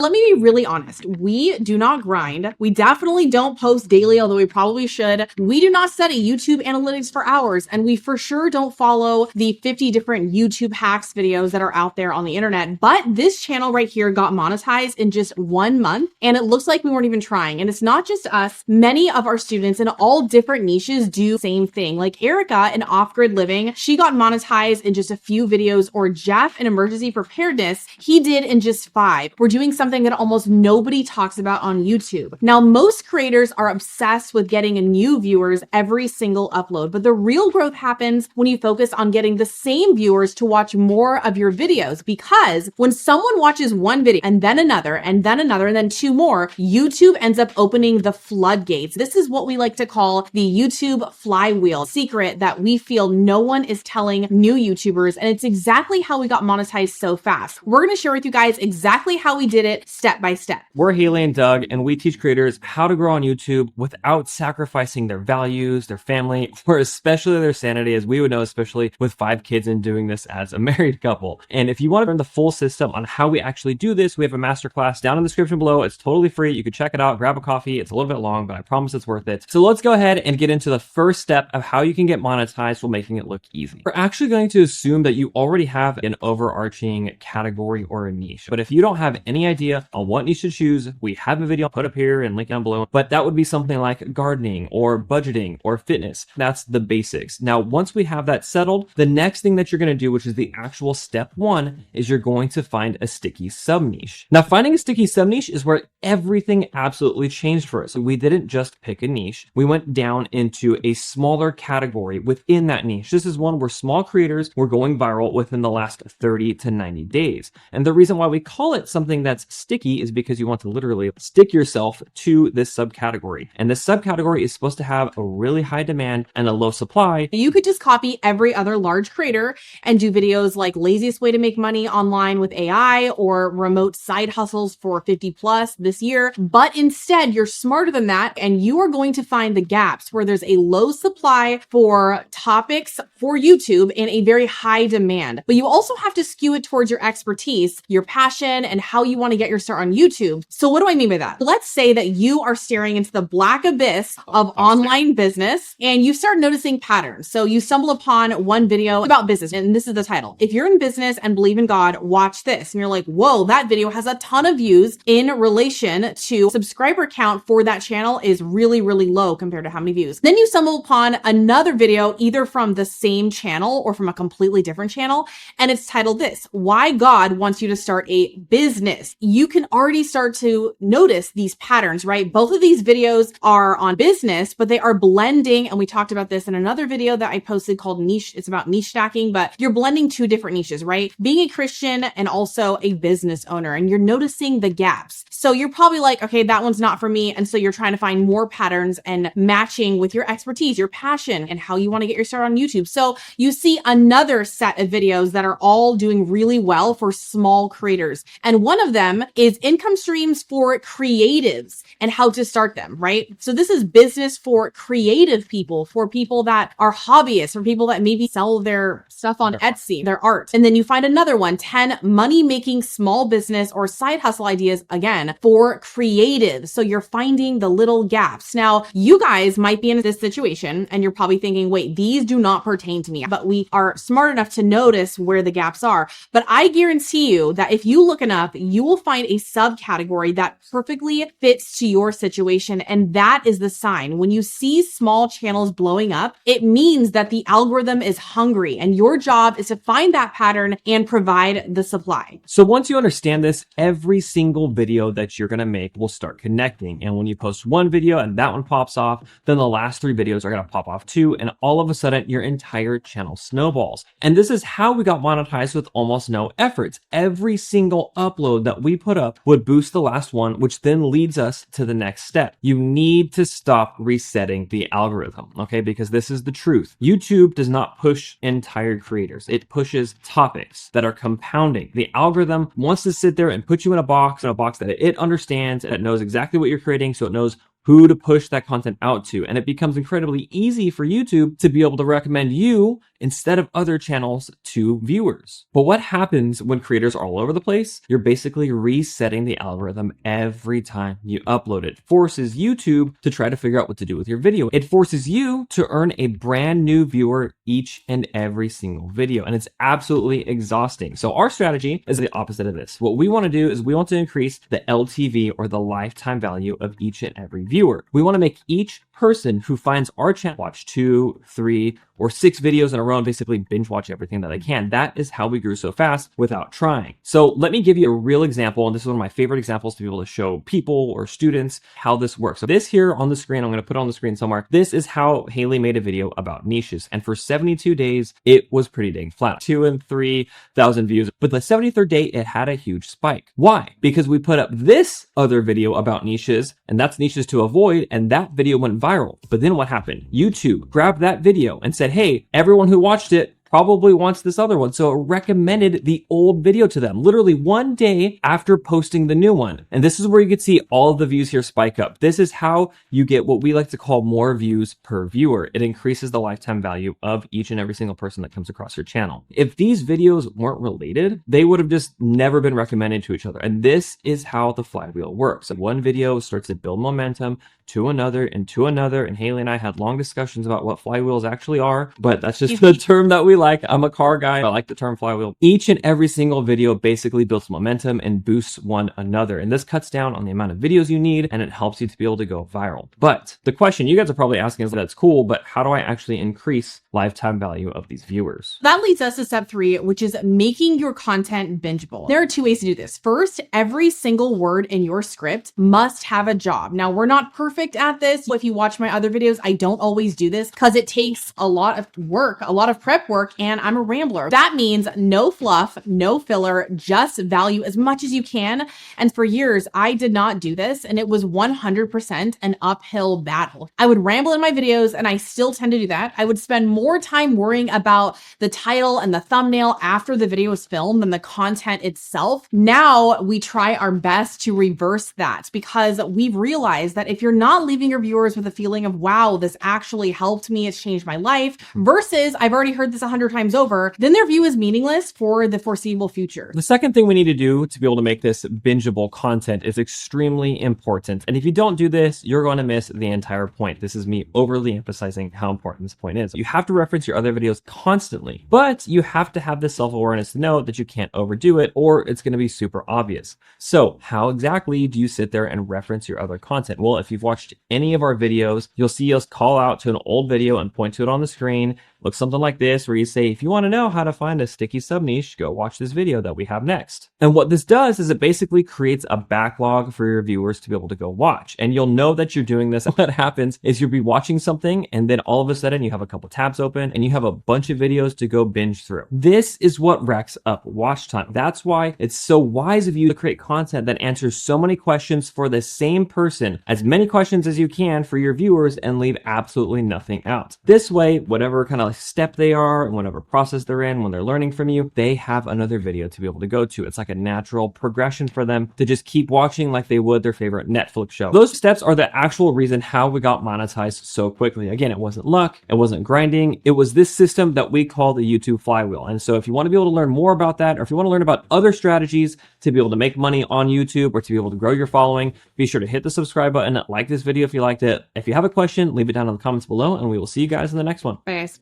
Let me be really honest. We do not grind. We definitely don't post daily, although we probably should. We do not study YouTube analytics for hours, and we for sure don't follow the 50 different YouTube hacks videos that are out there on the internet. But this channel right here got monetized in just 1 month, and it looks like we weren't even trying. And it's not just us. Many of our students in all different niches do the same thing. Like Erica in off-grid living, she got monetized in just a few videos, or Jeff in emergency preparedness, he did in just 5. We're doing something that almost nobody talks about on YouTube. Now, most creators are obsessed with getting new viewers every single upload, but the real growth happens when you focus on getting the same viewers to watch more of your videos, because when someone watches one video and then another and then another and then 2 more, YouTube ends up opening the floodgates. This is what we like to call the YouTube flywheel secret that we feel no one is telling new YouTubers, and it's exactly how we got monetized so fast. We're going to share with you guys exactly how we did it step by step. We're Haley and Doug, and we teach creators how to grow on YouTube without sacrificing their values, their family, or especially their sanity, as we would know, especially with 5 kids and doing this as a married couple. And if you want to learn the full system on how we actually do this, we have a masterclass down in the description below. It's totally free. You can check it out, grab a coffee. It's a little bit long, but I promise it's worth it. So let's go ahead and get into the first step of how you can get monetized while making it look easy. We're actually going to assume that you already have an overarching category or a niche. But if you don't have any idea on what niche to choose, we have a video put up here and link down below, but that would be something like gardening or budgeting or fitness. That's the basics. Now, once we have that settled, the next thing that you're going to do, which is the actual step 1, is you're going to find a sticky sub niche. Now, finding a sticky sub niche is where everything absolutely changed for us. We didn't just pick a niche. We went down into a smaller category within that niche. This is one where small creators were going viral within the last 30 to 90 days. And the reason why we call it something that's sticky is because you want to literally stick yourself to this subcategory. And this subcategory is supposed to have a really high demand and a low supply. You could just copy every other large creator and do videos like laziest way to make money online with AI or remote side hustles for 50 plus this year. But instead, you're smarter than that, and you are going to find the gaps where there's a low supply for topics for YouTube and a very high demand. But you also have to skew it towards your expertise, your passion, and how you want to get your start on YouTube. So what do I mean by that? Let's say that you are staring into the black abyss of online business and you start noticing patterns. So you stumble upon one video about business, and this is the title. If you're in business and believe in God, watch this. And you're like, whoa, that video has a ton of views in relation to subscriber count for that channel is really, really low compared to how many views. Then you stumble upon another video, either from the same channel or from a completely different channel. And it's titled this, Why God Wants You to Start a Business. You can already start to notice these patterns, right? Both of these videos are on business, but they are blending. And we talked about this in another video that I posted called niche. It's about niche stacking, but you're blending 2 different niches, right? Being a Christian and also a business owner, and you're noticing the gaps. So you're probably like, okay, that one's not for me. And so you're trying to find more patterns and matching with your expertise, your passion, and how you want to get your start on YouTube. So you see another set of videos that are all doing really well for small creators. And one of them is income streams for creatives and how to start them, right? So this is business for creative people, for people that are hobbyists, for people that maybe sell their stuff on Etsy, their art. And then you find another one, 10 money-making small business or side hustle ideas, again, for creatives. So you're finding the little gaps. Now, you guys might be in this situation and you're probably thinking, wait, these do not pertain to me, but we are smart enough to notice where the gaps are. But I guarantee you that if you look enough, you will find a subcategory that perfectly fits to your situation. And that is the sign. When you see small channels blowing up, it means that the algorithm is hungry, and your job is to find that pattern and provide the supply. So once you understand this, every single video that you're going to make will start connecting. And when you post one video and that one pops off, then the last 3 videos are going to pop off too. And all of a sudden your entire channel snowballs. And this is how we got monetized with almost no efforts. Every single upload that we put up would boost the last one, which then leads us to the next step. You need to stop resetting the algorithm, okay? Because this is the truth. YouTube does not push entire creators. It pushes topics that are compounding. The algorithm wants to sit there and put you in a box that it understands, and it knows exactly what you're creating, so it knows who to push that content out to. And it becomes incredibly easy for YouTube to be able to recommend you instead of other channels to viewers. But what happens when creators are all over the place? You're basically resetting the algorithm every time you upload it. It forces YouTube to try to figure out what to do with your video. It forces you to earn a brand new viewer each and every single video. And it's absolutely exhausting. So our strategy is the opposite of this. What we want to do is we want to increase the LTV, or the lifetime value, of each and every viewer. We want to make each person who finds our channel watch 2, 3, or 6 videos in a row and basically binge watch everything that they can. That is how we grew so fast without trying. So let me give you a real example. And this is one of my favorite examples to be able to show people or students how this works. So this here on the screen, I'm going to put it on the screen somewhere. This is how Haley made a video about niches. And for 72 days, it was pretty dang flat. 2,000 and 3,000 views. But the 73rd day, it had a huge spike. Why? Because we put up this other video about niches, and that's niches to avoid. And that video went viral. But then what happened? YouTube grabbed that video and said, hey, everyone who watched it probably wants this other one. So it recommended the old video to them, literally one day after posting the new one. And this is where you can see all of the views here spike up. This is how you get what we like to call more views per viewer. It increases the lifetime value of each and every single person that comes across your channel. If these videos weren't related, they would have just never been recommended to each other. And this is how the flywheel works. One video starts to build momentum to another and to another. And Haley and I had long discussions about what flywheels actually are, but that's just the term that we like. I'm a car guy. I like the term flywheel. Each and every single video basically builds momentum and boosts one another. And this cuts down on the amount of videos you need, and it helps you to be able to go viral. But the question you guys are probably asking is, that's cool, but how do I actually increase lifetime value of these viewers? That leads us to step 3, which is making your content bingeable. There are 2 ways to do this. First, every single word in your script must have a job. Now, we're not perfect at this. If you watch my other videos, I don't always do this because it takes a lot of work, a lot of prep work, and I'm a rambler. That means no fluff, no filler, just value as much as you can. And for years, I did not do this, and it was 100% an uphill battle. I would ramble in my videos, and I still tend to do that. I would spend more time worrying about the title and the thumbnail after the video was filmed than the content itself. Now we try our best to reverse that, because we've realized that if you're not leaving your viewers with a feeling of, wow, this actually helped me, it's changed my life, versus I've already heard this 100 times over, then their view is meaningless for the foreseeable future. The second thing we need to do to be able to make this bingeable content is extremely important. And if you don't do this, you're going to miss the entire point. This is me overly emphasizing how important this point is. You have to reference your other videos constantly, but you have to have the self-awareness to know that you can't overdo it, or it's going to be super obvious. So how exactly do you sit there and reference your other content? Well, if you've watched any of our videos, you'll see us call out to an old video and point to it on the screen. Looks something like this, where you say, if you want to know how to find a sticky sub niche, go watch this video that we have next. And what this does is it basically creates a backlog for your viewers to be able to go watch. And you'll know that you're doing this. What happens is you'll be watching something, and then all of a sudden you have a couple tabs open and you have a bunch of videos to go binge through. This is what racks up watch time. That's why it's so wise of you to create content that answers so many questions for the same person, as many questions as you can for your viewers, and leave absolutely nothing out. This way, whatever kind of step they are and whatever process they're in when they're learning from you, they have another video to be able to go to. It's like a natural progression for them to just keep watching like they would their favorite Netflix show. Those steps are the actual reason how we got monetized so quickly. Again, it wasn't luck, it wasn't grinding, it was this system that we call the YouTube Flywheel. And so if you want to be able to learn more about that, or if you want to learn about other strategies to be able to make money on YouTube or to be able to grow your following, be sure to hit the subscribe button, like this video if you liked it. If you have a question, leave it down in the comments below, and we will see you guys in the next one. Bye, guys.